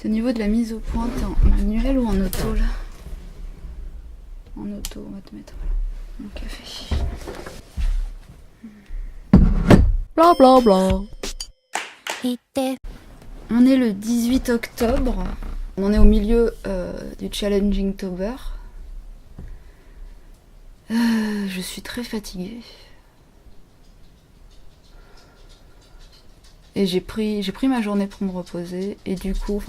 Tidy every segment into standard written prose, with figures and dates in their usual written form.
C'est au niveau de la mise au point, t'es en manuel ou en auto là? En auto, on va te mettre mon café. Bla bla bla. On est le 18 octobre. On est au milieu du challenge Inktober. Je suis très fatiguée. Et j'ai pris ma journée pour me reposer. Et du coup,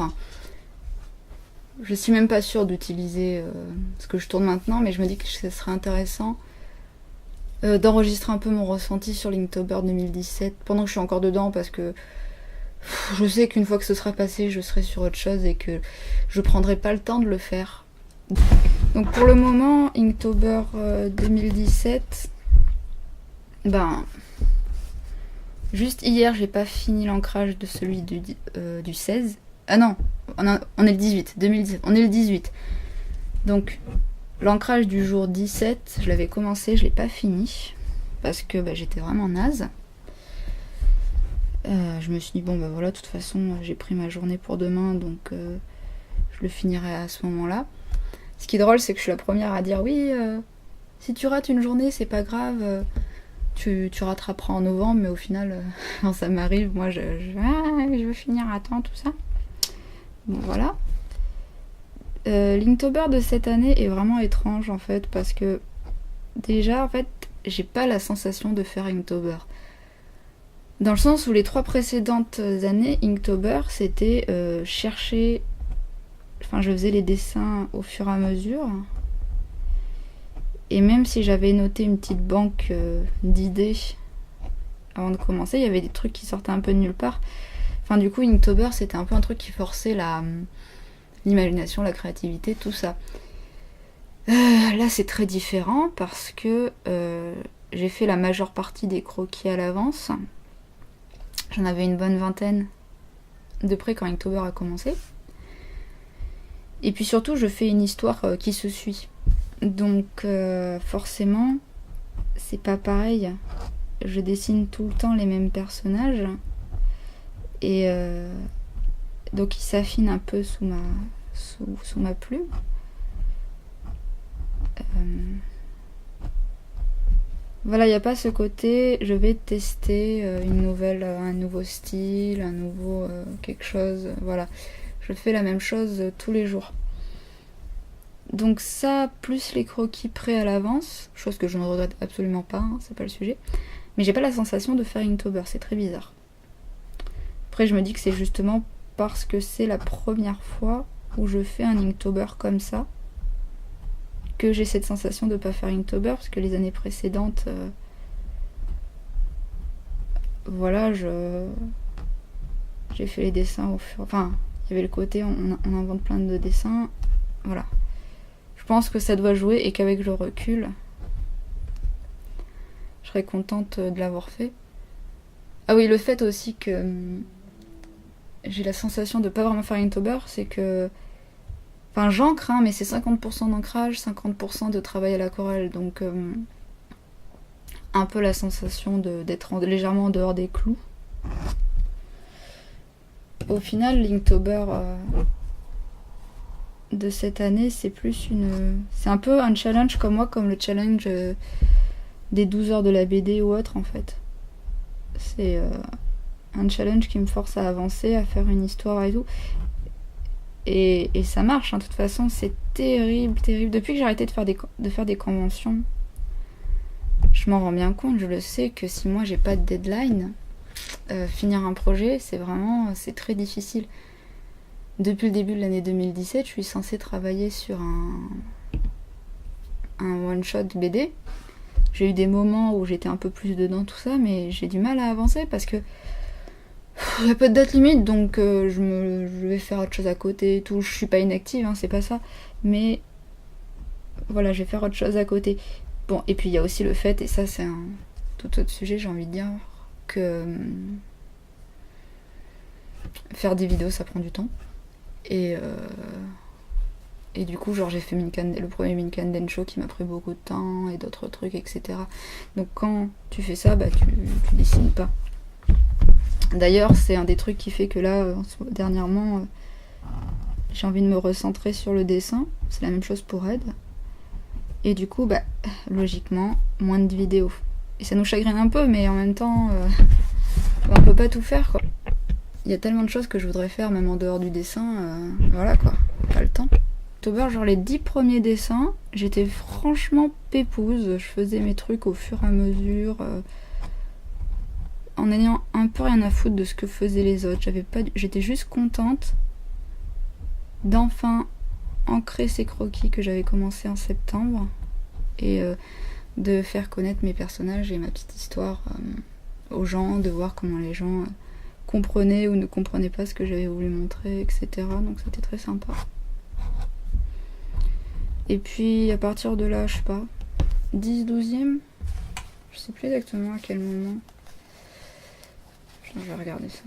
je suis même pas sûre d'utiliser ce que je tourne maintenant, mais je me dis que ce serait intéressant d'enregistrer un peu mon ressenti sur l'Inktober 2017 pendant que je suis encore dedans, parce que je sais qu'une fois que ce sera passé, je serai sur autre chose et que je prendrai pas le temps de le faire. Donc pour le moment, Inktober 2017, juste hier, j'ai pas fini l'ancrage de celui du 16. Ah non, on est le 18, 2017, on est le 18. Donc l'ancrage du jour 17, je l'avais commencé, je l'ai pas fini, parce que j'étais vraiment naze. Je me suis dit, voilà, de toute façon, j'ai pris ma journée pour demain, donc je le finirai à ce moment-là. Ce qui est drôle, c'est que je suis la première à dire, oui, si tu rates une journée, c'est pas grave, tu rattraperas en novembre, mais au final, quand ça m'arrive, moi, je veux finir à temps, tout ça. Bon, voilà. L'Inktober de cette année est vraiment étrange, en fait, parce que déjà, en fait, j'ai pas la sensation de faire Inktober. Dans le sens où les 3 précédentes années, Inktober, c'était chercher... je faisais les dessins au fur et à mesure. Et même si j'avais noté une petite banque d'idées avant de commencer, il y avait des trucs qui sortaient un peu de nulle part. Du coup, Inktober, c'était un peu un truc qui forçait l'imagination, la créativité, tout ça. Là, c'est très différent parce que j'ai fait la majeure partie des croquis à l'avance. J'en avais une bonne vingtaine de près quand Inktober a commencé. Et puis surtout, je fais une histoire qui se suit. Donc forcément, c'est pas pareil. Je dessine tout le temps les mêmes personnages. Et donc ils s'affinent un peu sous ma plume. Voilà, il n'y a pas ce côté, je vais tester un nouveau style, un nouveau quelque chose, voilà. Je fais la même chose tous les jours. Donc ça, plus les croquis prêts à l'avance, chose que je ne regrette absolument pas, c'est pas le sujet. Mais j'ai pas la sensation de faire Inktober, c'est très bizarre. Après, je me dis que c'est justement parce que c'est la première fois où je fais un Inktober comme ça, que j'ai cette sensation de pas faire Inktober, parce que les années précédentes, j'ai fait les dessins au fur... il y avait le côté, on invente plein de dessins, voilà. Je pense que ça doit jouer et qu'avec le recul, je serais contente de l'avoir fait. Ah oui, le fait aussi que j'ai la sensation de pas vraiment faire Inktober, c'est que... j'ancre, mais c'est 50% d'ancrage, 50% de travail à l'aquarelle, donc un peu la sensation d'être légèrement en dehors des clous. Au final, l'Inktober de cette année, c'est un peu un challenge comme le challenge des 12 heures de la BD ou autre, en fait. C'est un challenge qui me force à avancer, à faire une histoire et tout. Et ça marche, de toute façon, c'est terrible. Depuis que j'ai arrêté de faire des conventions, je m'en rends bien compte, je le sais que si moi j'ai pas de deadline, finir un projet, c'est très difficile. Depuis le début de l'année 2017, je suis censée travailler sur un one-shot BD. J'ai eu des moments où j'étais un peu plus dedans, tout ça, mais j'ai du mal à avancer parce que il n'y a pas de date limite, donc je vais faire autre chose à côté et tout. Je suis pas inactive, c'est pas ça. Mais voilà, je vais faire autre chose à côté. Bon, et puis il y a aussi le fait, et ça c'est un tout autre sujet, j'ai envie de dire, que faire des vidéos ça prend du temps. Et du coup, j'ai fait le premier Minkan Densho qui m'a pris beaucoup de temps et d'autres trucs, etc. Donc quand tu fais ça, tu dessines pas. D'ailleurs, c'est un des trucs qui fait que là, dernièrement, j'ai envie de me recentrer sur le dessin. C'est la même chose pour Ed. Et du coup, logiquement, moins de vidéos. Et ça nous chagrine un peu, mais en même temps, on peut pas tout faire, quoi. Il y a tellement de choses que je voudrais faire, même en dehors du dessin. Voilà, quoi. Pas le temps. Inktober, genre les 10 premiers dessins, j'étais franchement pépouse. Je faisais mes trucs au fur et à mesure, en ayant un peu rien à foutre de ce que faisaient les autres. J'étais juste contente d'enfin ancrer ces croquis que j'avais commencé en septembre et de faire connaître mes personnages et ma petite histoire aux gens, de voir comment les gens comprenaient ou ne comprenaient pas ce que j'avais voulu montrer, etc. Donc c'était très sympa. Et puis à partir de là, je sais pas, 10, 12e, je sais plus exactement à quel moment. Je vais regarder ça.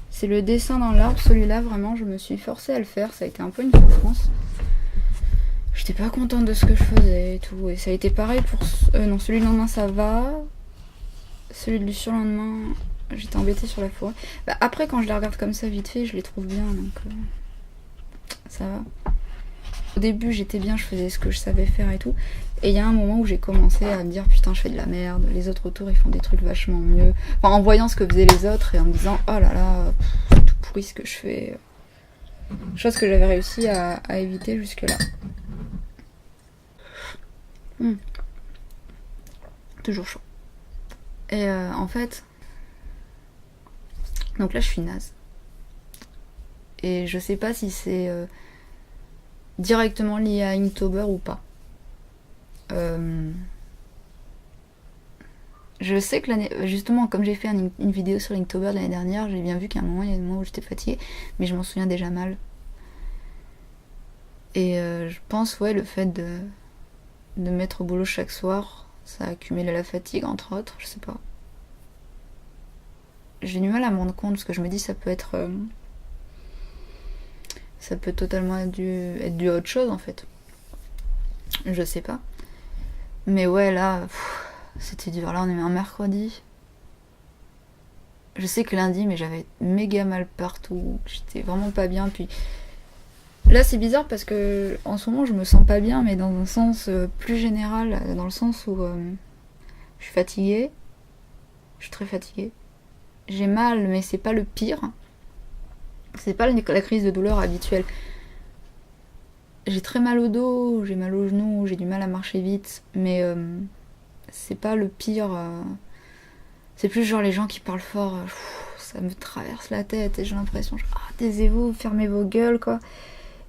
C'est le dessin dans l'arbre, celui-là vraiment je me suis forcée à le faire, ça a été un peu une souffrance. J'étais pas contente de ce que je faisais et tout, et ça a été pareil pour... non, celui du lendemain ça va, celui du surlendemain j'étais embêtée sur la forêt. Après quand je les regarde comme ça vite fait, je les trouve bien, donc ça va. Au début j'étais bien, je faisais ce que je savais faire et tout, et il y a un moment où j'ai commencé à me dire putain je fais de la merde, les autres autour ils font des trucs vachement mieux, enfin en voyant ce que faisaient les autres et en me disant oh là là, c'est tout pourri ce que je fais, chose que j'avais réussi à éviter jusque là. Toujours chaud. Et en fait, donc là je suis naze, et je sais pas si c'est directement lié à Inktober ou pas. Je sais que justement, comme j'ai fait une vidéo sur Inktober l'année dernière, j'ai bien vu qu'à un moment, il y a des moments où j'étais fatiguée, mais je m'en souviens déjà mal. Et je pense, le fait de me mettre au boulot chaque soir, ça a accumulé la fatigue, entre autres, je sais pas. J'ai du mal à me rendre compte, parce que je me dis ça peut être... ça peut totalement être dû à autre chose, en fait. Je sais pas. Mais ouais, là, c'était dur. Là, on est un mercredi. Je sais que lundi, mais j'avais méga mal partout. J'étais vraiment pas bien. Puis là, c'est bizarre parce que en ce moment, je me sens pas bien, mais dans un sens plus général, dans le sens où je suis fatiguée. Je suis très fatiguée. J'ai mal, mais c'est pas le pire. C'est pas la crise de douleur habituelle. J'ai très mal au dos, j'ai mal aux genoux, j'ai du mal à marcher vite, mais c'est pas le pire. C'est plus genre les gens qui parlent fort, ça me traverse la tête et j'ai l'impression, taisez-vous, fermez vos gueules, quoi.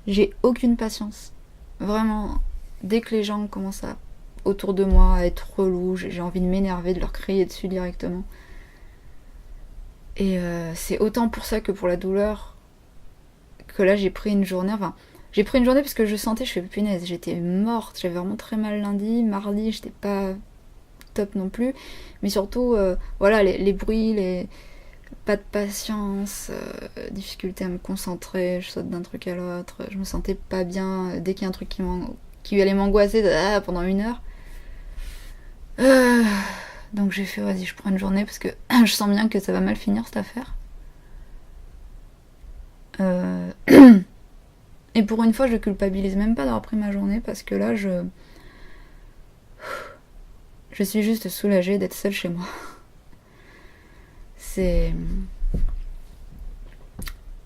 J'ai aucune patience. Vraiment, dès que les gens commencent autour de moi à être relous, j'ai envie de m'énerver, de leur crier dessus directement. Et c'est autant pour ça que pour la douleur que là j'ai pris une journée, j'ai pris une journée parce que je sentais, je fais punaise, j'étais morte, j'avais vraiment très mal lundi, mardi, j'étais pas top non plus, mais surtout, les bruits, pas de patience, difficulté à me concentrer, je saute d'un truc à l'autre, je me sentais pas bien, dès qu'il y a un truc qui allait m'angoisser pendant 1 heure. Donc j'ai fait, vas-y, je prends une journée parce que je sens bien que ça va mal finir cette affaire. Et pour une fois, je culpabilise même pas d'avoir pris ma journée parce que là, je suis juste soulagée d'être seule chez moi. C'est...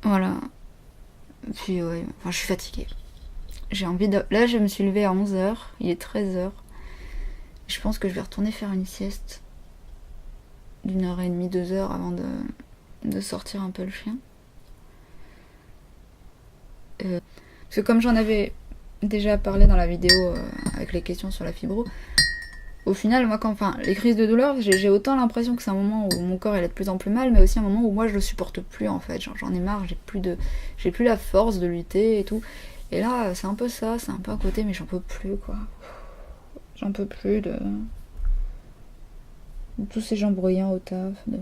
Voilà. Puis je suis fatiguée. J'ai envie de... Là, je me suis levée à 11h, il est 13h. Je pense que je vais retourner faire une sieste d'1h30, 2h avant de sortir un peu le chien. Parce que comme j'en avais déjà parlé dans la vidéo avec les questions sur la fibro, au final, moi, les crises de douleur, j'ai autant l'impression que c'est un moment où mon corps il a de plus en plus mal, mais aussi un moment où moi je le supporte plus en fait. J'en ai marre, j'ai plus la force de lutter et tout. Et là, c'est un peu ça, c'est un peu à côté, mais j'en peux plus, quoi. J'en peux plus de tous ces gens bruyants au taf, de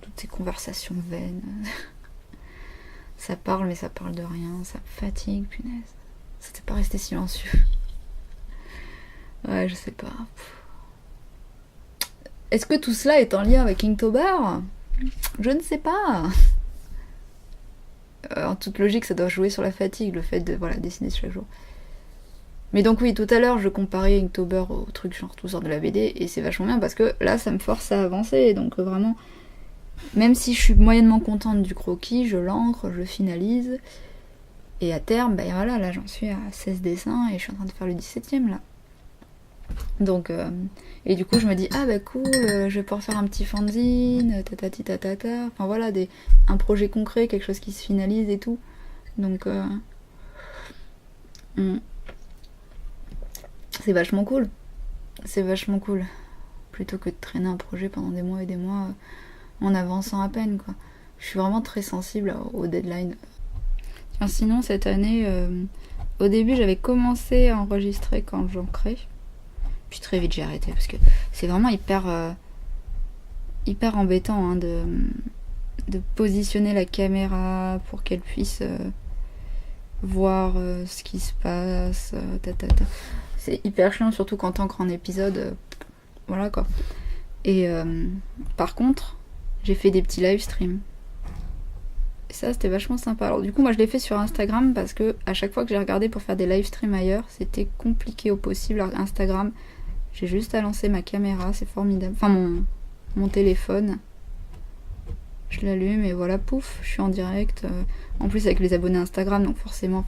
toutes ces conversations vaines. Ça parle, mais ça parle de rien, ça me fatigue, punaise. Ça t'est pas resté silencieux. Ouais, je sais pas. Est-ce que tout cela est en lien avec Inktober ? Je ne sais pas. En toute logique, ça doit jouer sur la fatigue, le fait de dessiner chaque jour. Mais donc oui, tout à l'heure, je comparais Inktober au truc genre tout sort de la BD, et c'est vachement bien parce que là, ça me force à avancer. Donc vraiment, même si je suis moyennement contente du croquis, je l'encre, je finalise. Et à terme, là j'en suis à 16 dessins et je suis en train de faire le 17e là. Donc, et du coup je me dis, cool, je vais pouvoir faire un petit fanzine, tatati tatata, enfin voilà, un projet concret, quelque chose qui se finalise et tout. Donc, c'est vachement cool. C'est vachement cool. Plutôt que de traîner un projet pendant des mois et des mois en avançant à peine, quoi. Je suis vraiment très sensible aux deadlines. Sinon, cette année, au début, j'avais commencé à enregistrer quand j'ancrais. Puis très vite, j'ai arrêté parce que c'est vraiment hyper embêtant hein, de positionner la caméra pour qu'elle puisse voir ce qui se passe. C'est hyper chiant, surtout quand t'ancres en épisode. Voilà quoi. Et par contre, j'ai fait des petits live streams. Et ça, c'était vachement sympa. Alors du coup, moi, je l'ai fait sur Instagram parce que à chaque fois que j'ai regardé pour faire des live streams ailleurs, c'était compliqué au possible. Alors Instagram, j'ai juste à lancer ma caméra, c'est formidable. Enfin, mon téléphone. Je l'allume et voilà, pouf, je suis en direct. En plus, avec les abonnés Instagram, donc forcément,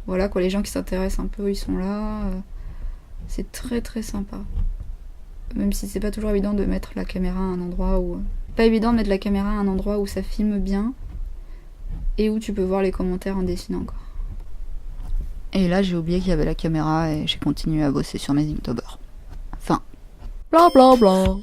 voilà quoi, les gens qui s'intéressent un peu, ils sont là. C'est très très sympa. Même si c'est pas toujours évident de mettre la caméra à un endroit où... Pas évident de mettre la caméra à un endroit où ça filme bien et où tu peux voir les commentaires en dessinant encore. Et là, j'ai oublié qu'il y avait la caméra et j'ai continué à bosser sur mes Inktober. Fin. Bla bla bla.